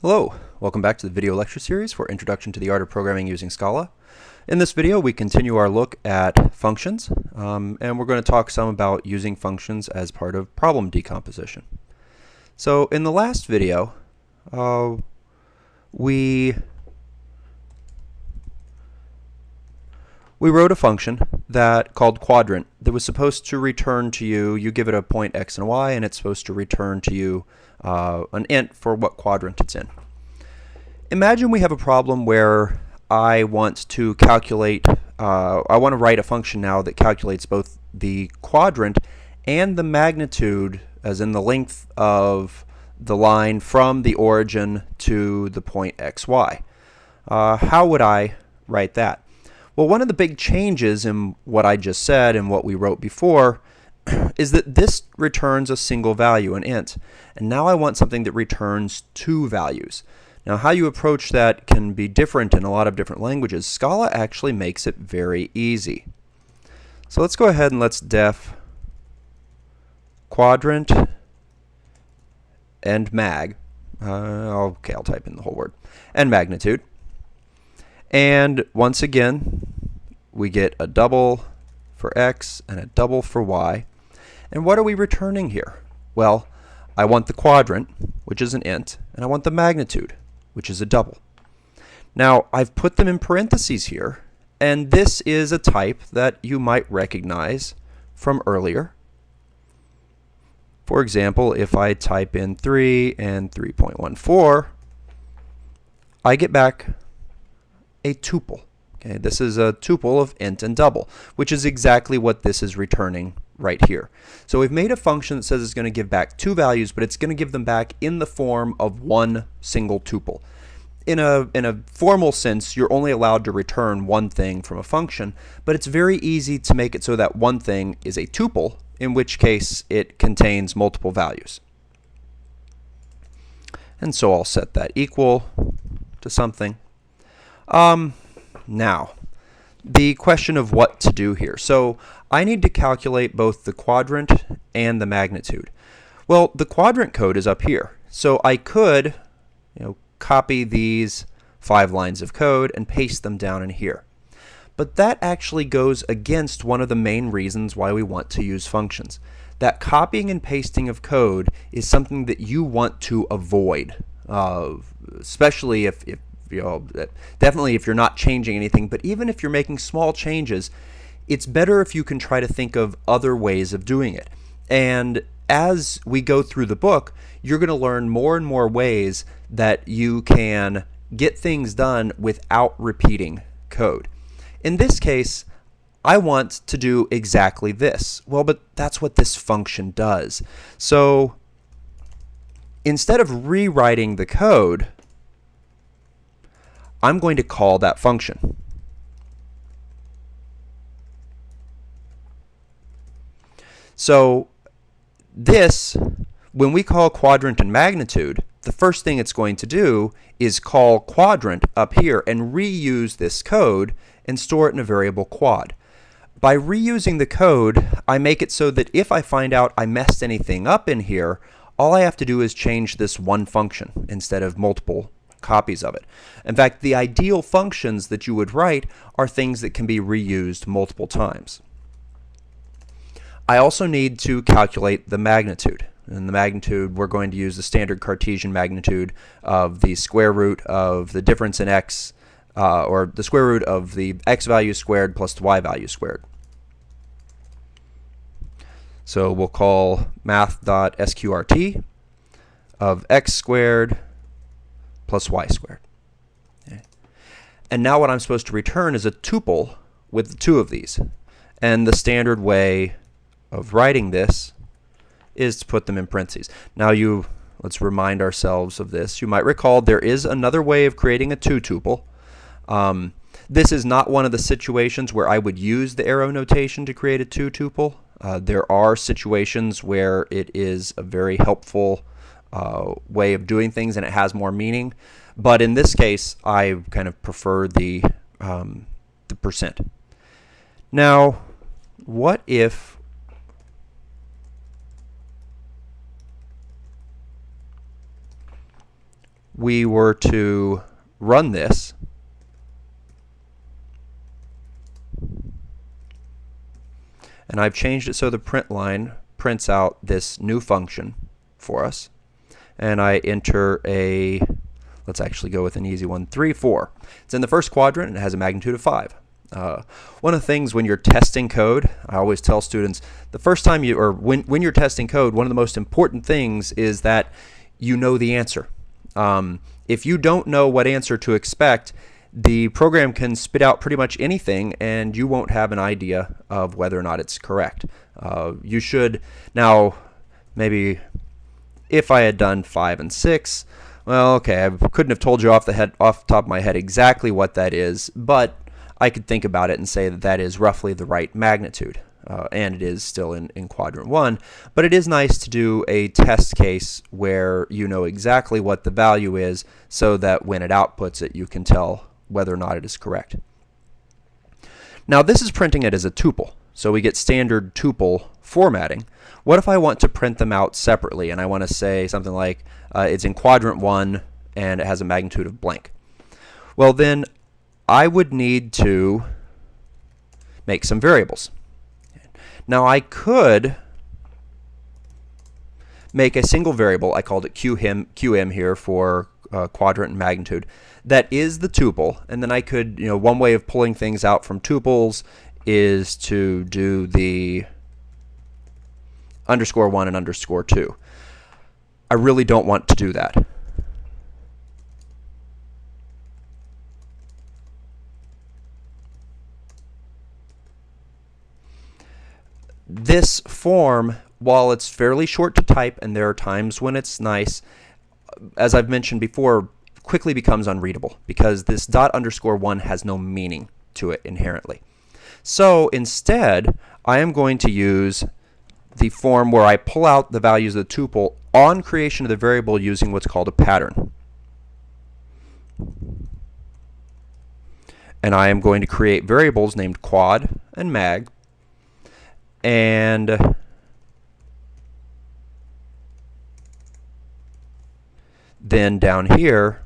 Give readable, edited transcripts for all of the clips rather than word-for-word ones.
Hello, welcome back to the video lecture series for Introduction to the Art of Programming using Scala. In this video we continue our look at functions and we're going to talk some about using functions as part of problem decomposition. So in the last video we wrote a function that called quadrant that was supposed to return to you give it a point x and y, and it's supposed to return to you an int for what quadrant it's in. Imagine we have a problem where I want to calculate, I want to write a function now that calculates both the quadrant and the magnitude, as in the length of the line from the origin to the point xy. How would I write that? Well, one of the big changes in what I just said and what we wrote before is that this returns a single value, an int. And now I want something that returns two values. Now, how you approach that can be different in a lot of different languages. Scala actually makes it very easy. So let's go ahead and let's def quadrant and mag. Okay, I'll type in the whole word. And magnitude. And once again, we get a double for x and a double for y. And what are we returning here? Well, I want the quadrant, which is an int, and I want the magnitude, which is a double. Now, I've put them in parentheses here, and this is a type that you might recognize from earlier. For example, if I type in 3 and 3.14, I get back a tuple. Okay, this is a tuple of int and double, which is exactly what this is returning right here. So we've made a function that says it's going to give back two values, but it's going to give them back in the form of one single tuple. In a formal sense, you're only allowed to return one thing from a function, but it's very easy to make it so that one thing is a tuple, in which case it contains multiple values. And so I'll set that equal to something. Now, the question of what to do here. So I need to calculate both the quadrant and the magnitude. Well, the quadrant code is up here. So I could, copy these 5 lines of code and paste them down in here. But that actually goes against one of the main reasons why we want to use functions. That copying and pasting of code is something that you want to avoid, especially if definitely if you're not changing anything, but even if you're making small changes, it's better if you can try to think of other ways of doing it. And as we go through the book, you're going to learn more and more ways that you can get things done without repeating code. In this case, I want to do exactly this. Well, but that's what this function does. So instead of rewriting the code, I'm going to call that function. So this, when we call quadrant and magnitude, the first thing it's going to do is call quadrant up here and reuse this code and store it in a variable quad. By reusing the code, I make it so that if I find out I messed anything up in here, all I have to do is change this one function instead of multiple copies of it. In fact, the ideal functions that you would write are things that can be reused multiple times. I also need to calculate the magnitude. And the magnitude, we're going to use the standard Cartesian magnitude of the square root of the difference in x, or the square root of the x value squared plus the y value squared. So we'll call math.sqrt of x squared plus y squared. Okay. And now what I'm supposed to return is a tuple with the two of these. And the standard way of writing this is to put them in parentheses. Now let's remind ourselves of this. You might recall there is another way of creating a two-tuple. This is not one of the situations where I would use the arrow notation to create a two-tuple. There are situations where it is a very helpful way of doing things and it has more meaning. But in this case, I kind of prefer the percent. Now, what if we were to run this, and I've changed it so the print line prints out this new function for us, and I enter a, let's actually go with an easy one, 3, 4. It's in the first quadrant and it has a magnitude of 5. One of the things when you're testing code, I always tell students, the first time you, or when you're testing code, one of the most important things is that you know the answer. If you don't know what answer to expect, the program can spit out pretty much anything and you won't have an idea of whether or not it's correct. You should, now maybe if I had done 5 and 6, well, okay, I couldn't have told you off the top of my head exactly what that is, but I could think about it and say that that is roughly the right magnitude, and it is still in quadrant 1. But it is nice to do a test case where you know exactly what the value is so that when it outputs it, you can tell whether or not it is correct. Now this is printing it as a tuple, so we get standard tuple formatting. What if I want to print them out separately and I want to say something like it's in quadrant 1 and it has a magnitude of blank? Well, then I would need to make some variables. Now I could make a single variable, I called it QM here for quadrant and magnitude, that is the tuple, and then I could, one way of pulling things out from tuples is to do the _1 and _2. I really don't want to do that. This form, while it's fairly short to type, and there are times when it's nice, as I've mentioned before, quickly becomes unreadable because this ._1 has no meaning to it inherently. So instead, I am going to use the form where I pull out the values of the tuple on creation of the variable using what's called a pattern. And I am going to create variables named quad and mag, and then down here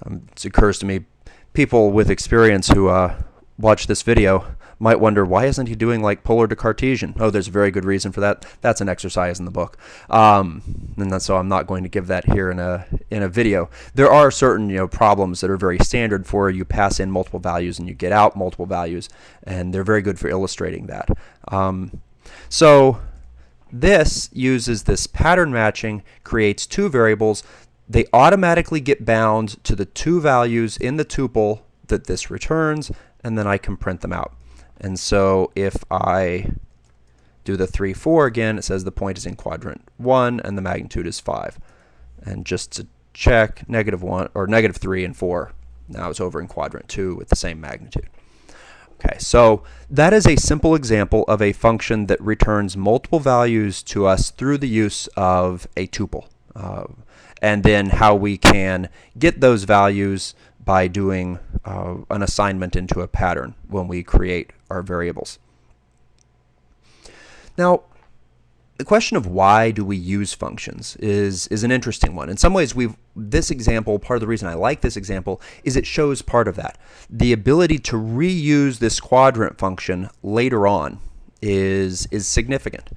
it occurs to me, people with experience who watch this video might wonder, why isn't he doing like polar to Cartesian? Oh, there's a very good reason for that. That's an exercise in the book, and so I'm not going to give that here in a video. There are certain problems that are very standard for you pass in multiple values and you get out multiple values, and they're very good for illustrating that. So this uses this pattern matching, creates two variables. They automatically get bound to the two values in the tuple that this returns, and then I can print them out. And so if I do the 3, 4 again, it says the point is in quadrant 1 and the magnitude is 5. And just to check, -1 or -3 and 4, now it's over in quadrant 2 with the same magnitude. Okay, so that is a simple example of a function that returns multiple values to us through the use of a tuple. And then how we can get those values by doing an assignment into a pattern when we create our variables. Now, the question of why do we use functions is an interesting one. In some ways, this example, part of the reason I like this example is it shows part of that. The ability to reuse this quadrant function later on is significant.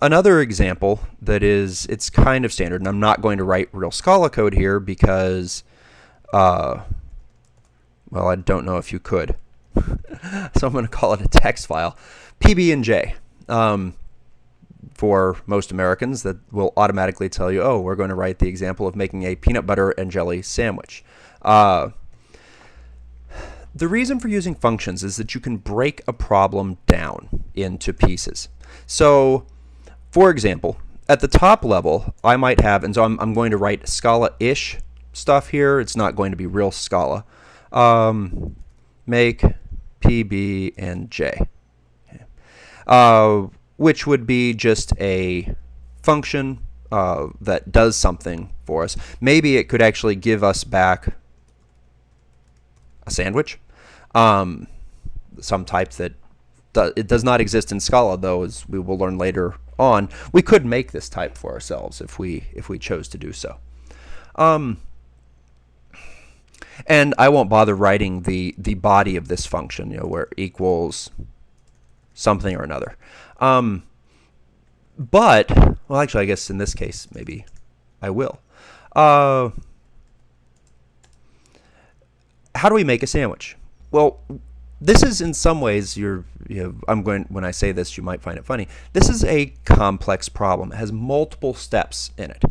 Another example that it's kind of standard, and I'm not going to write real Scala code here because, well, I don't know if you could. So I'm going to call it a text file. PB&J. For most Americans, that will automatically tell you, oh, we're going to write the example of making a peanut butter and jelly sandwich. The reason for using functions is that you can break a problem down into pieces. So, for example, at the top level, I might have, and so I'm going to write Scala-ish stuff here. It's not going to be real Scala. Make PB and J, which would be just a function that does something for us. Maybe it could actually give us back a sandwich. some type that it does not exist in Scala, though, as we will learn later on. We could make this type for ourselves if we chose to do so. And I won't bother writing the body of this function, where it equals something or another. But, well, actually, I guess in this case, maybe I will. How do we make a sandwich? Well, this is in some ways, when I say this, you might find it funny. This is a complex problem. It has multiple steps in it.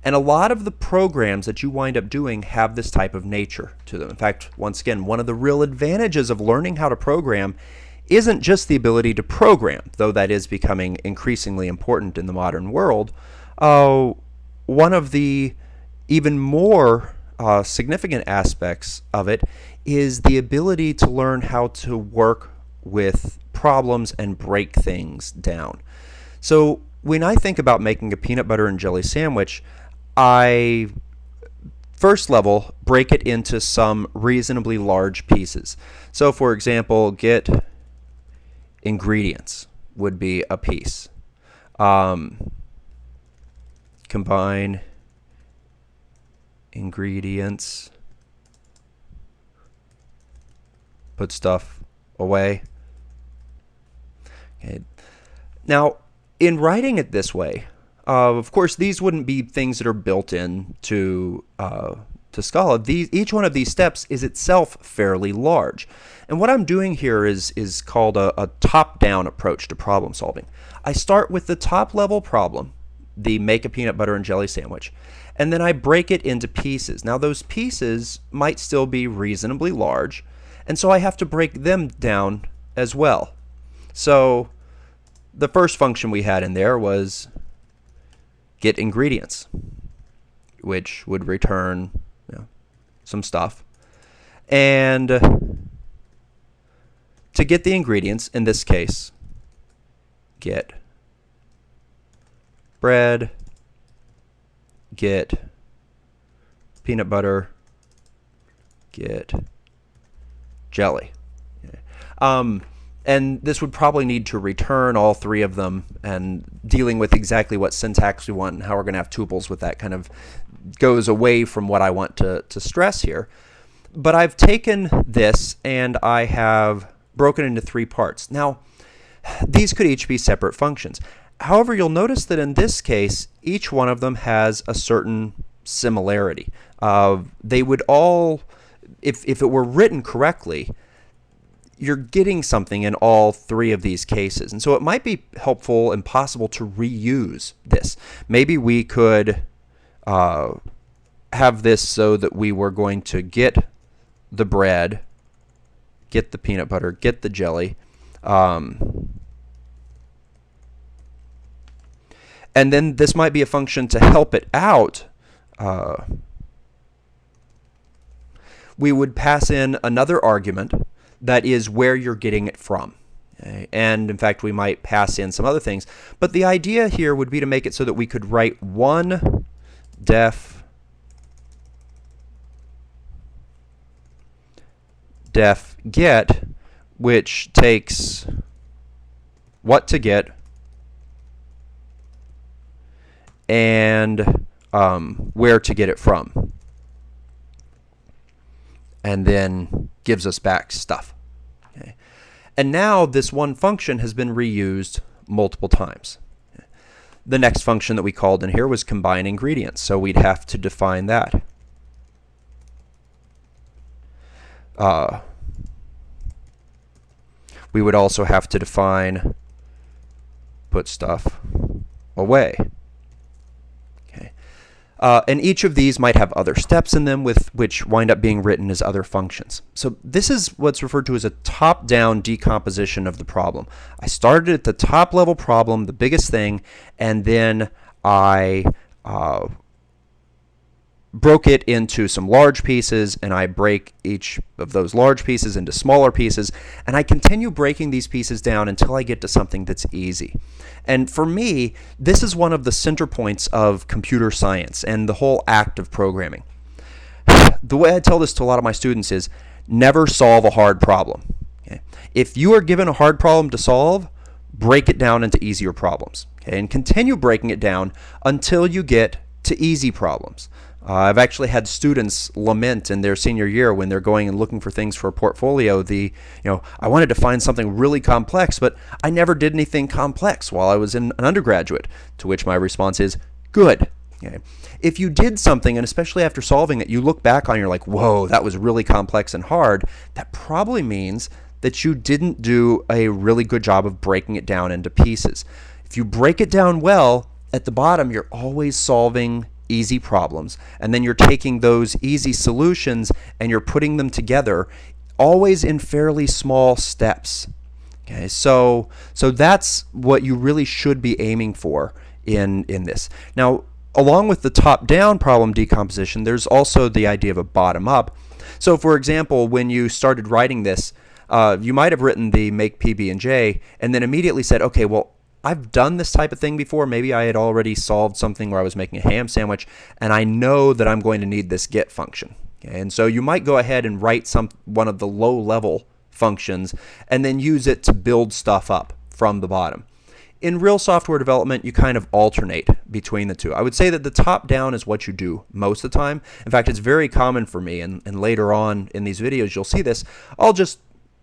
And a lot of the programs that you wind up doing have this type of nature to them. In fact, once again, one of the real advantages of learning how to program isn't just the ability to program, though that is becoming increasingly important in the modern world. One of the even more significant aspects of it is the ability to learn how to work with problems and break things down. So when I think about making a peanut butter and jelly sandwich, I first level break it into some reasonably large pieces. So for example, get ingredients would be a piece. Combine ingredients, put stuff away. Okay. Now, in writing it this way, of course, these wouldn't be things that are built in to Scala. Each one of these steps is itself fairly large. And what I'm doing here is called a top-down approach to problem solving. I start with the top-level problem, the make a peanut butter and jelly sandwich, and then I break it into pieces. Now, those pieces might still be reasonably large, and so I have to break them down as well. So the first function we had in there was get ingredients, which would return some stuff. And to get the ingredients, in this case, get bread, get peanut butter, get jelly. And this would probably need to return all three of them, and dealing with exactly what syntax we want and how we're going to have tuples with that kind of goes away from what I want to stress here. But I've taken this and I have broken it into three parts. Now, these could each be separate functions. However, you'll notice that in this case, each one of them has a certain similarity. They would all, if it were written correctly, you're getting something in all three of these cases. And so it might be helpful and possible to reuse this. Maybe we could have this so that we were going to get the bread, get the peanut butter, get the jelly, and then this might be a function to help it out. We would pass in another argument that is where you're getting it from. Okay? And in fact, we might pass in some other things. But the idea here would be to make it so that we could write one def get, which takes what to get and where to get it from, and then gives us back stuff. Okay. And now this one function has been reused multiple times. The next function that we called in here was combine ingredients, so we'd have to define that. We would also have to define put stuff away. Okay. And each of these might have other steps in them with which wind up being written as other functions. So this is what's referred to as a top-down decomposition of the problem. I started at the top level problem, the biggest thing, and then I broke it into some large pieces, and I break each of those large pieces into smaller pieces, and I continue breaking these pieces down until I get to something that's easy. And for me, this is one of the center points of computer science and the whole act of programming. The way I tell this to a lot of my students is never solve a hard problem. Okay? If you are given a hard problem to solve, break it down into easier problems. Okay? And continue breaking it down until you get to easy problems. I've actually had students lament in their senior year when they're going and looking for things for a portfolio. I wanted to find something really complex, but I never did anything complex while I was an undergraduate. To which my response is, good. Okay. If you did something, and especially after solving it, you look back on it, you're like, whoa, that was really complex and hard, that probably means that you didn't do a really good job of breaking it down into pieces. If you break it down well, at the bottom, you're always solving easy problems, and then you're taking those easy solutions and you're putting them together, always in fairly small steps. Okay, so that's what you really should be aiming for in this. Now, along with the top-down problem decomposition, there's also the idea of a bottom-up. So, for example, when you started writing this, you might have written the make PB&J and then immediately said, okay, well, I've done this type of thing before. Maybe I had already solved something where I was making a ham sandwich, and I know that I'm going to need this get function. Okay? And so you might go ahead and write one of the low-level functions and then use it to build stuff up from the bottom. In real software development, you kind of alternate between the two. I would say that the top-down is what you do most of the time. In fact, it's very common for me, and later on in these videos you'll see this. I'll just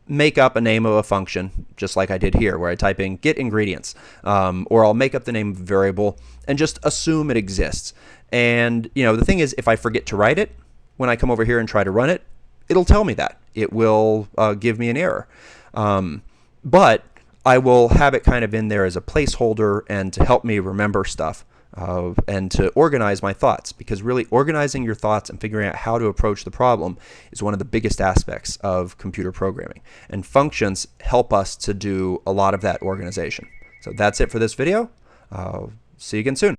make up a name of a function, just like I did here, where I type in get ingredients, or I'll make up the name of a variable and just assume it exists. And the thing is, if I forget to write it, when I come over here and try to run it, it'll tell me that. It will give me an error. But I will have it kind of in there as a placeholder and to help me remember stuff. And to organize my thoughts, because really organizing your thoughts and figuring out how to approach the problem is one of the biggest aspects of computer programming. And functions help us to do a lot of that organization. So that's it for this video. See you again soon.